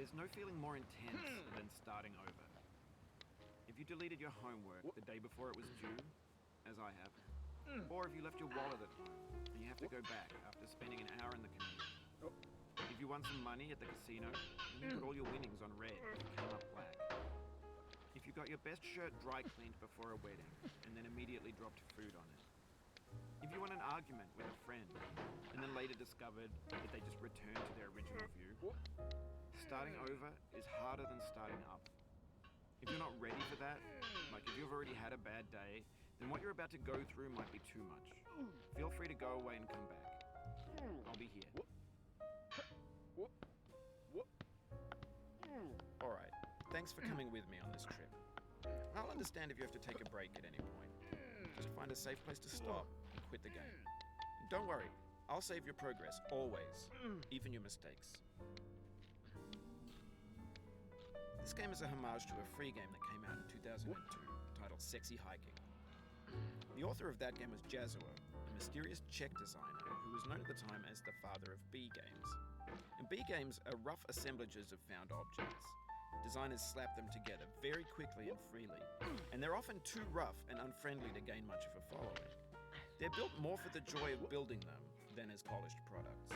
There's no feeling more intense than starting over. If you deleted your homework the day before it was due, as I have, or if you left your wallet at home and you have to go back after spending an hour in the commute. If you won some money at the casino and you put all your winnings on red and it came up black. If you got your best shirt dry cleaned before a wedding and then immediately dropped food on it. If you won an argument with a friend and then later discovered that they just returned to their original view. Starting over is harder than starting up. If you're not ready for that, like if you've already had a bad day, then what you're about to go through might be too much. Feel free to go away and come back. I'll be here. Alright, thanks for coming with me on this trip. I'll understand if you have to take a break at any point. Just find a safe place to stop and quit the game. And don't worry, I'll save your progress, always, even your mistakes. This game is a homage to a free game that came out in 2002, titled Sexy Hiking. The author of that game was Jazzuo, a mysterious Czech designer who was known at the time as the father of B games. And B games are rough assemblages of found objects. Designers slap them together very quickly and freely, and they're often too rough and unfriendly to gain much of a following. They're built more for the joy of building them than as polished products.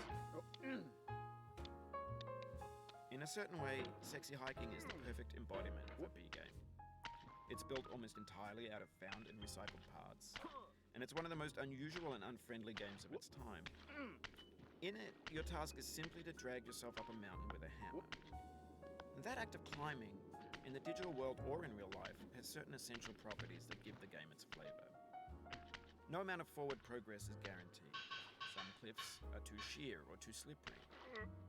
In a certain way, Sexy Hiking is the perfect embodiment of a B game. It's built almost entirely out of found and recycled parts, and it's one of the most unusual and unfriendly games of its time. In it, your task is simply to drag yourself up a mountain with a hammer. And that act of climbing, in the digital world or in real life, has certain essential properties that give the game its flavor. No amount of forward progress is guaranteed. Some cliffs are too sheer or too slippery,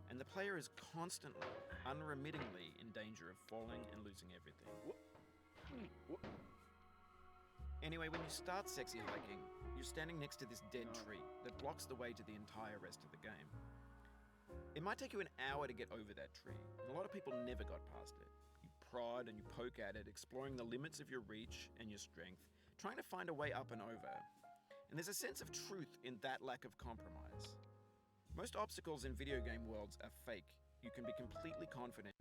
and the player is constantly, unremittingly in danger of falling and losing everything. Anyway, when you start Sexy Hiking, you're standing next to this dead tree that blocks the way to the entire rest of the game. It might take you an hour to get over that tree, and a lot of people never got past it. You prod and you poke at it, exploring the limits of your reach and your strength, trying to find a way up and over. And there's a sense of truth in that lack of compromise. Most obstacles in video game worlds are fake. You can be completely confident